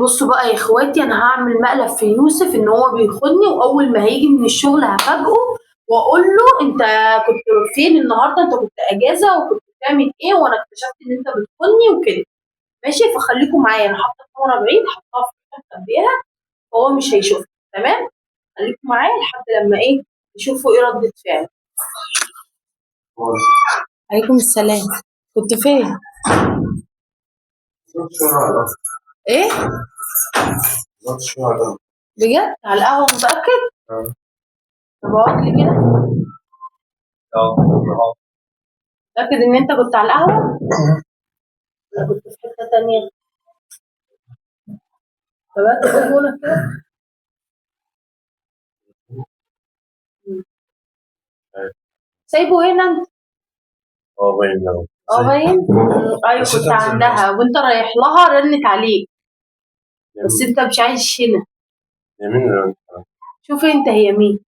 بصوا بقى يا اخواتي، انا هعمل مقلب في يوسف ان هو بيخوني، واول ما هيجي من الشغل هفاجئه واقول له انت كنت فين النهارده، انت كنت اجازه وكنت بتعمل ايه، وانا اكتشفت ان انت بتخوني وكده. ماشي، فخليكم معايا، انا حاطه الكاميرا بعيد، حطها في حته مخبيها فهو مش هيشوفها. تمام، خليكم معايا لحد لما ايه يشوفوا ايه ردة فعل. عليكم السلام. كنت فين؟ ايه؟ بجد على القهوه؟ متاكد؟ طب اقعد لي كده. متاكد ان انت كنت على القهوه ولا كنت في حته تانية؟ طب هات تليفونك كده. سايبه هنا انت؟ باين. باين. ايوه كنت عندها وانت رايح لها رنت عليك بس انت مش عايش هنا. يمين. شوف انت هي مين.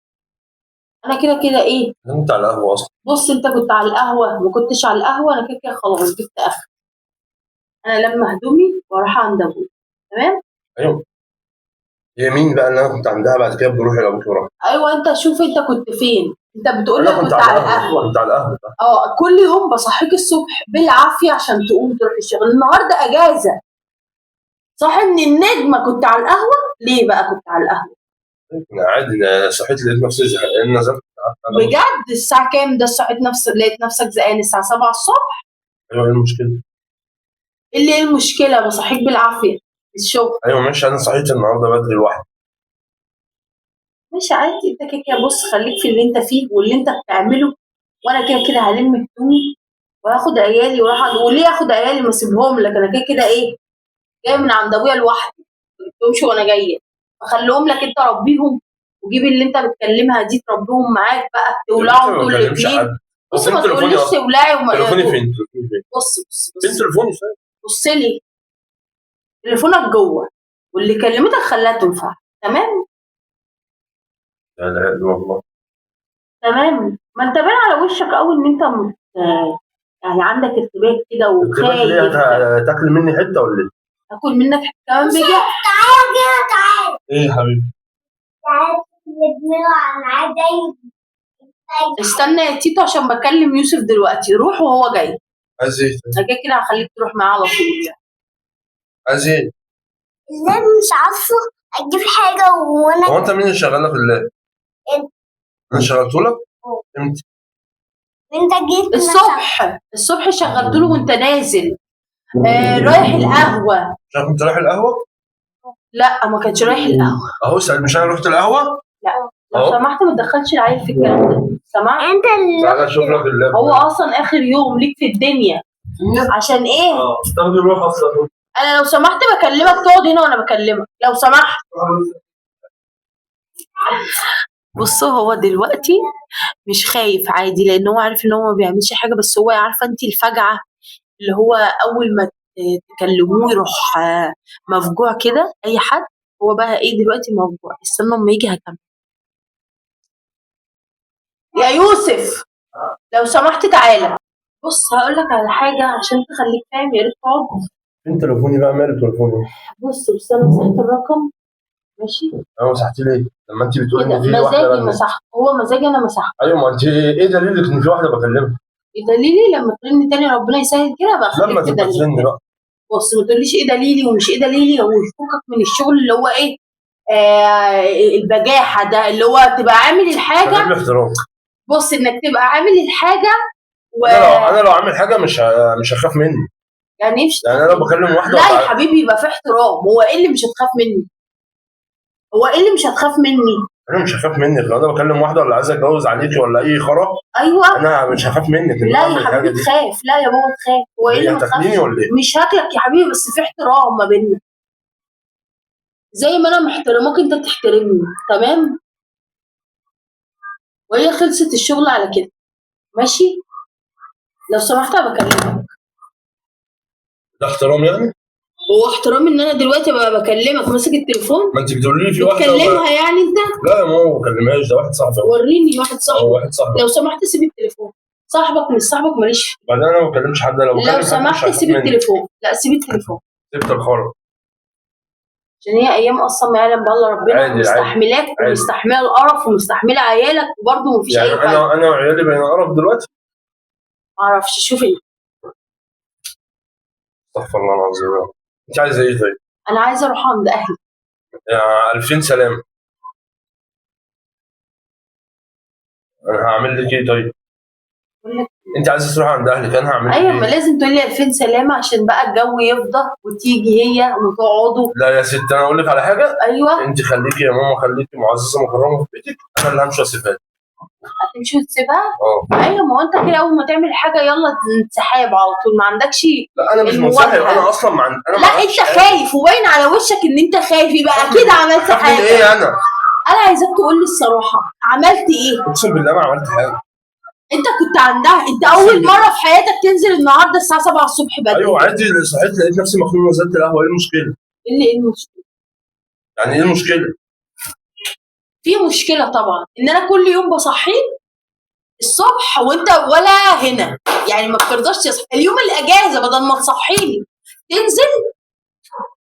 انا كده كده ايه، انت على القهوه اصلا. بص انت كنت على القهوه ما كنتش على القهوه، انا كده كده خلاص جبت اخر. انا لما هدومي واروح عند ابوي. تمام. ايوه، هي مين بقى اللي انا كنت عندها بعد كده بروح لابوك وراح؟ ايوه انت شوف انت كنت فين. انت بتقول لي انا كنت على القهوه. كنت على القهوه. كل يوم بصحيك الصبح بالعافيه عشان تقوم تروح الشغل، النهارده اجازه صاحي من النجمه كنت على القهوه. ليه بقى كنت على القهوه؟ عادي، صحيت لقيت نفسي زهقان نزلت. بجد الساعه كام ده صحيت لقيت نفسك زهقان الساعه 7 الصبح؟ ايوه، ايه المشكله؟ ايه المشكله؟ بصحيك بالعافيه الشغل. ايوه ماشي، انا صحيت النهارده بدري لوحدي. مش عادي، انت كده كده بص خليك في اللي انت فيه واللي انت بتعمله، وانا كده كده هلم هدومي وهاخد عيالي وليه اخد عيالي ما اسيبهم لك، انا كده كده ايه جايه من عند ابويا لوحدي ما جبتهمش وانا جايه، اخليهم لك انت ربيهم وجيب اللي انت بتكلمها دي تربيهم معاك بقى تولعوا انتوا الاثنين. بص ما تقوليش تولعي تليفوني فين؟ بص فين تليفوني؟ بص لي تليفونك جوه واللي كلمتك خلاها تنفع. تمام. لا لا لا والله. تمام، ما انت باين على وشك قوي ان انت يعني عندك ارتباك كده ارتباك ليه؟ وخايف. تاكل مني حته ولا ايه؟ اكل منك كمان بيجي. تعالى كده تعالى. ايه يا حبيبي؟ تعالى انا عايز استنى يا تيتو عشان بكلم يوسف دلوقتي، روح وهو جاي. عايز ايه؟ انا كده كده هخليك تروح معاه على طول يعني. عايز ايه؟ اللاب مش عارفه اجيب حاجه وانا. هو انت مين اللي شغال في اللاب؟ انت. انا شغلته لك؟ امتى؟ انت جيت الصبح شغلت له وانت نازل رايح القهوه. مش انا كنت رايح القهوه؟ لا ما كانش رايح القهوه. اهو سأل، مش انا رحت القهوه؟ لا لو سمحت ما تدخلش العيل في الكلام ده، سمعت؟ انت اللي تعالى شوف لك اللاب. هو اصلا اخر يوم ليك في الدنيا عشان ايه؟ استخدم روح اصلا. انا لو سمحت بكلمك تقعد هنا وانا بكلمك لو سمحت. بصوا هو دلوقتي مش خايف عادي لان هو عارف ان هو ما بيعملش حاجه، بس هو عارفه انت الفجعه اللي هو اول ما تكلموه يروح مفجوع كده اي حد. هو بقى ايه دلوقتي مفجوع، استنى اما يجي هكمل. يا يوسف لو سمحت تعالى. بص هقول لك على حاجه عشان تخليك فاهم، يا ريت تقعد. فين تليفوني بقى؟ ماله تليفوني؟ بص انا مسحت الرقم. ماشي. انا مسحتيه ليه؟ لما انت بتقولي ان في مزاجي واحده مسحت، هو مزاجي انا مسحت. ايوه، ما انت ايه دليلك ان في واحده بكلمها؟ ايه دليلي؟ لما ترن تاني ربنا يسهل كده بقى لما خليك تبقى ترن بقى. بص ما تقوليش ايه دليلي ومش ايه دليلي، هو يفكك من الشغل اللي هو ايه البجاحه ده اللي هو تبقى عامل الحاجه. بالاحترام. بص انك تبقى عامل الحاجه انا لو عامل حاجه مش هخاف مني. يعني ايه؟ يعني انا لو بكلم واحده لا يا حبيبي يبقى في احترام. هو ايه اللي مش هتخاف مني؟ هو ايه اللي مش هتخاف مني؟ انا مش هخاف منك لو انا بكلم واحده ولا عايز اتجوز عليكي ولا اي خرا. ايوه انا مش هخاف منك. لا يا حبيبي تخاف، لا يا بابا تخاف. هو ايه اللي ما تخافش؟ مش هاكلك يا حبيبي بس في احترام ما بيننا، زي ما انا محترماك انت تحترمني. تمام. وهي خلصت الشغل على كده. ماشي. لو سمحت انا بكلمك. ده احترام يعني؟ هو احترام ان انا دلوقتي بقى بكلمك ماسك التليفون؟ ما انت بتقولي لي في واحده بتكلمها يعني انت؟ لا يا ماما ما بكلمهاش، ده واحد صاحبي. وريني واحد صاحبك. واحد صاحبي. لو سمحت سيب التليفون. صاحبك مش صاحبك ماليش. بعدين انا ما بكلمش حد. لو سمحت سيب التليفون. لا سيب التليفون. سبت الخرا. عشان هي ايام اصلا ما يعلم بالله ربنا، عادي، عادي. ومستحملاك عادي. ومستحمله القرف ومستحمله عيالك، وبرضه مفيش يعني اي فايده. انا وعيالي بقينا قرف دلوقتي. معرفش، شوف انت. استغفر الله العظيم. انت عايزه ايه طيب؟ انا عايزه اروح عند اهلي. يا 2000 سلام. انا هعمل لك ايه طيب؟ بقول لك انت عايزه تروح عند اهلك، انا هعمل لك ايوه، ما ايه؟ لازم تقول لي 2000 سلامه عشان بقى الجو يفضى وتيجي هي وتقعدوا. لا يا ست، انا اقول لك على حاجه. ايوه. انت خليكي يا ماما، خليكي معززه مكرمه في بيتك، انا اللي همشي واسيبها لك. هتمشي وتسيبها؟ اه. ايوه، ما هو انت كده اول ما تعمل حاجه يلا انسحاب على طول، ما عندكش. لا انا مش المواجهة. منسحب، انا اصلا انا لا انت خايف وباين على وشك ان انت خايف، يبقى اكيد عملت خايف من حاجه. ايه انا؟ انا عايزاك تقول لي الصراحه، عملت ايه؟ اقسم بالله ما عملت حاجه. انت كنت عندها، انت اول مره في حياتك تنزل النهارده الساعه 7 الصبح بدري. ايوه عادي، صحيت لقيت نفسي مخنوق ونزلت القهوه، ايه المشكله؟ ايه المشكله؟ يعني ايه المشكله؟ في مشكله طبعا، ان انا كل يوم بصحيك الصبح وانت ولا هنا، يعني ما بترضاش تصحى اليوم الاجازه، بدل ما تصحيني تنزل.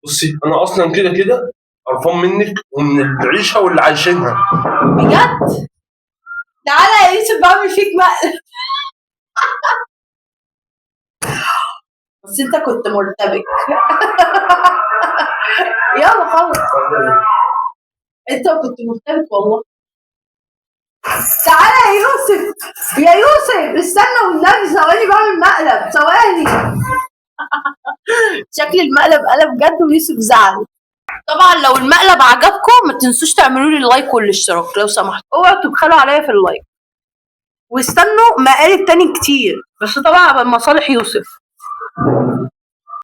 بصي انا اصلا كده قرفان منك ومن العيشه واللي عايشينها. بجد؟ تعالى يا يوسف بعمل فيك مقلب. بس انت كنت مرتبك. يلا خلاص، انت كنت مرتبك والله. تعالى يا يوسف، يا يوسف استنى والنبي، ثواني بعمل مقلب، ثواني. شكل المقلب قلب جد ويوسف زعل. طبعا لو المقلب عجبكم ما تنسوش تعملوا لي اللايك والاشتراك لو سمحتوا، اوعوا تبخلوا عليا في اللايك، واستنوا مقالب تاني كتير، بس طبعا على مصالح يوسف.